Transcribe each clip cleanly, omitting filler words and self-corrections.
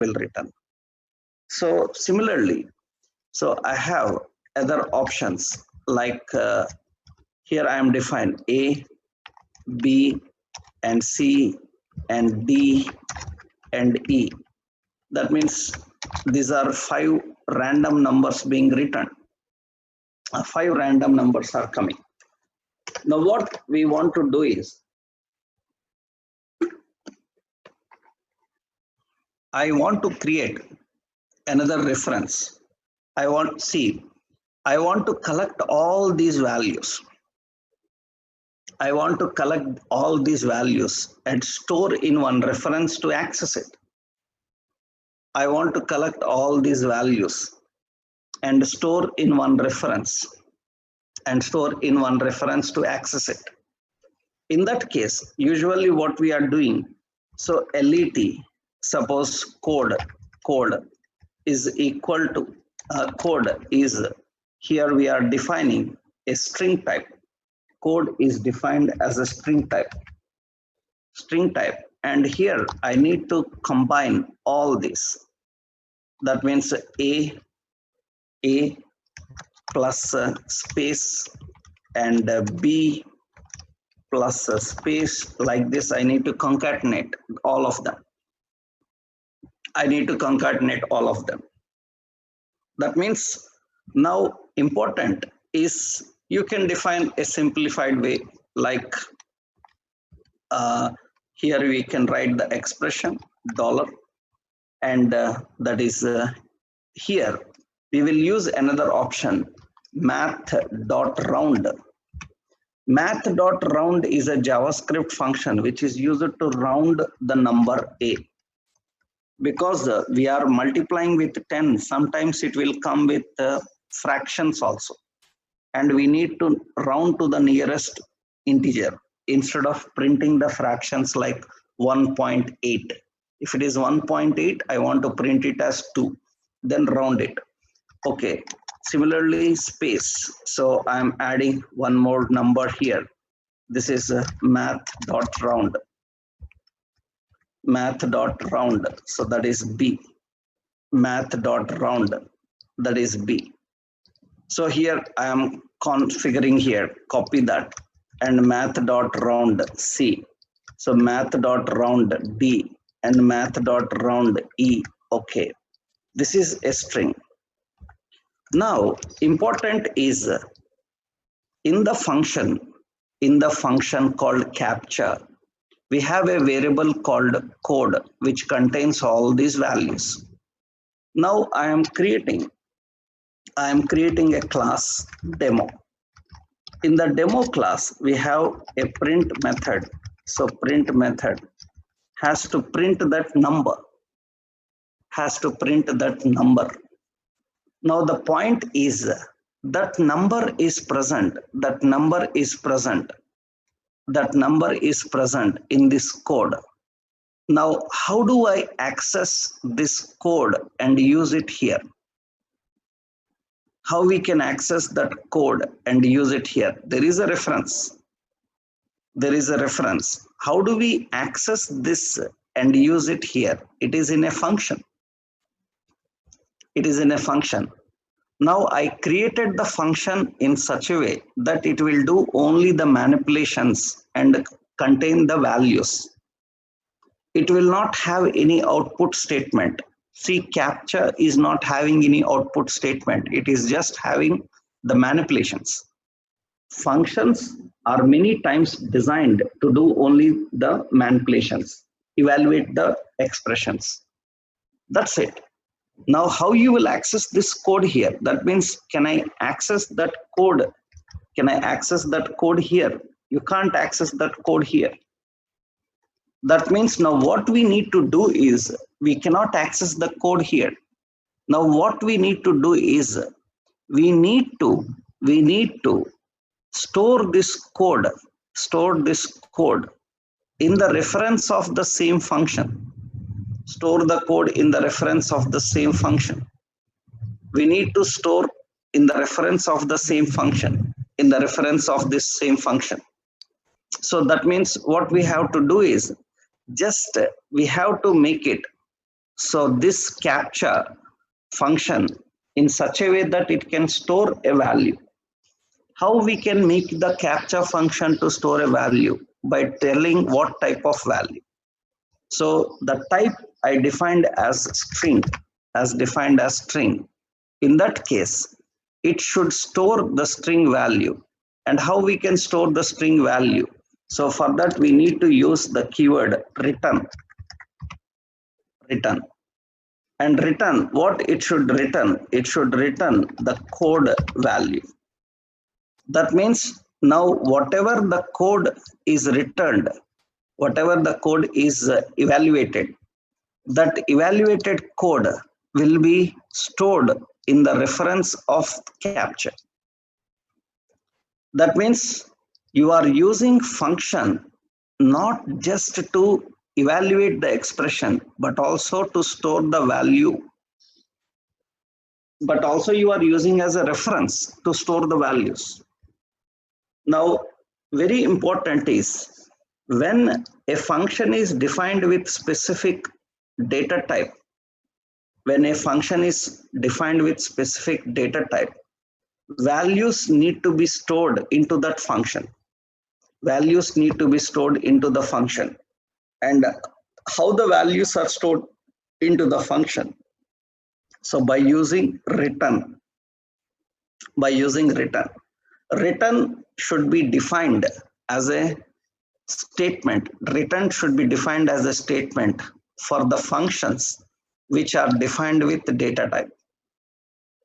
will return. So similarly, so I have other options like here I am defined A, B, and C, and D, and E. That means these are 5 random numbers being returned. 5 random numbers are coming. Now what we want to do is, I want to create another reference. I want to collect all these values. I want to collect all these values and store in one reference to access it. I want to collect all these values and store in one reference to access it. In that case, usually what we are doing, so let, suppose code is equal to, code is, here we are defining a string type. Code is defined as a string type, and here I need to combine all this. That means A plus space and B plus space, like this. I need to concatenate all of them. That means now important is you can define a simplified way, like here we can write the expression dollar, and that is here we will use another option, math.round. Math.round is a JavaScript function which is used to round the number A. Because we are multiplying with 10, sometimes it will come with fractions also. And we need to round to the nearest integer instead of printing the fractions like 1.8. If it is 1.8, I want to print it as 2, then round it. Okay. Similarly, space. So I'm adding one more number here. This is math.round. So that is B. Math.round, that is B. So here I am configuring here, copy that, and math.round C. So math.round D and math.round E. Okay. This is a string. Now, important is in the function called capture, we have a variable called code which contains all these values. Now I am creating a class demo. In the demo class, we have a print method. So print method has to print that number. Now the point is that number is present. That number is present in this code. Now, how do I access this code and use it here? How we can access that code and use it here? There is a reference. How do we access this and use it here? It is in a function. Now I created the function in such a way that it will do only the manipulations and contain the values. It will not have any output statement. See, capture is not having any output statement. It is just having the manipulations. Functions are many times designed to do only the manipulations, evaluate the expressions. That's it. Now, how you will access this code here? That means, can I access that code? Here? You can't access that code here. That means now what we need to do is, we cannot access the code here. Now what we need to do is, we need to store this code in the reference of the same function. Store the code in the reference of the same function. We need to store in the reference of the same function, So that means what we have to do is, just we have to make it so this capture function in such a way that it can store a value. How we can make the capture function to store a value? By telling what type of value. So the type I defined as string, in that case, it should store the string value. And how we can store the string value? So for that, we need to use the keyword return. And return, what it should return? It should return the code value. That means now whatever the code is returned, whatever the code is evaluated, that evaluated code will be stored in the reference of capture. That means you are using function not just to evaluate the expression, but also to store the value. But also you are using as a reference to store the values. Now, very important is when a function is defined with specific data type, values need to be stored into that function. And how the values are stored into the function? So by using return. Return should be defined as a statement. Return should be defined as a statement for the functions which are defined with data type.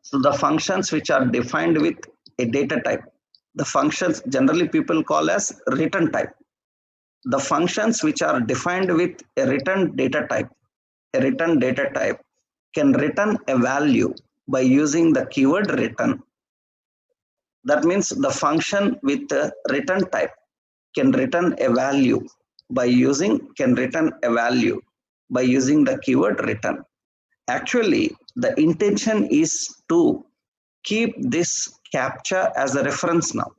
So the functions which are defined with a data type, the functions generally people call as return type. The functions which are defined with a return data type can return a value by using the keyword return. That means the function with the return type can return a value by using the keyword return. Actually, the intention is to keep this capture as a reference now.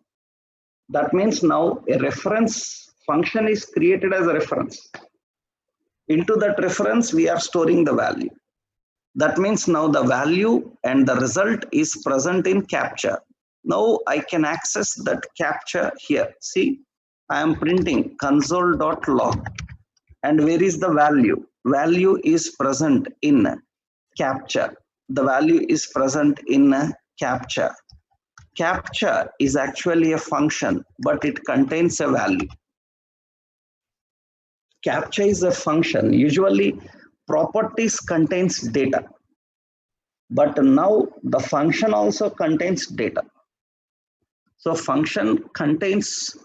That means now a reference function is created as a reference. Into that reference, we are storing the value. That means now the value and the result is present in capture. Now I can access that capture here. See, I am printing console.log. And where is the value? Value is present in capture. The value is present in capture. Capture is actually a function, but it contains a value. Capture is a function. Usually properties contains data. But now the function also contains data. So function contains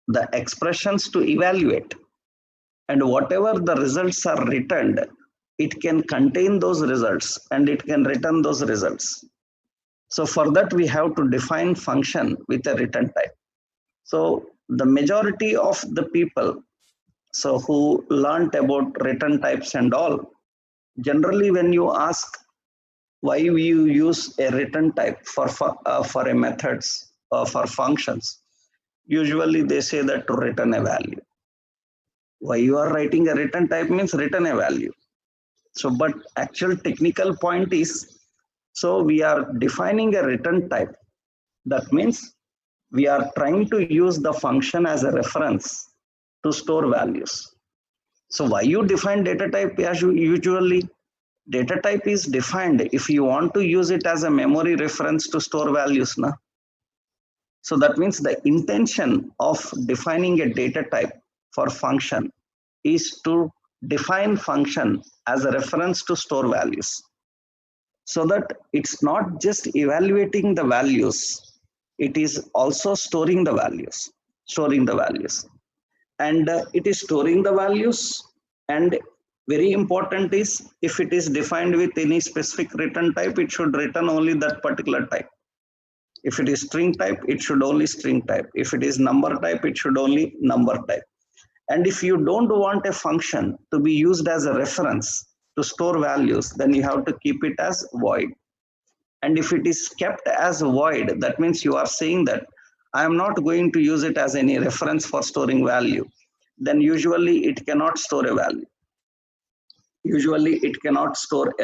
the expressions to evaluate. And whatever the results are returned, it can contain those results and it can return those results. So for that, we have to define function with a return type. So the majority of the people who learned about return types and all, generally when you ask why you use a return type for a methods or for functions, usually they say that to return a value. Why you are writing a return type means return a value. So, but actual technical point is, so we are defining a return type. That means we are trying to use the function as a reference to store values. So why you define data type? As usually data type is defined if you want to use it as a memory reference to store values. Na? So that means the intention of defining a data type for function is to define function as a reference to store values. So that it's not just evaluating the values, it is also storing the values. And it is storing the values, and very important is if it is defined with any specific return type, it should return only that particular type. If it is string type, it should only string type. If it is number type, it should only number type. And if you don't want a function to be used as a reference to store values, then you have to keep it as void. And if it is kept as void, that means you are saying that I am not going to use it as any reference for storing value. Then usually it cannot store a value. Usually it cannot store everything.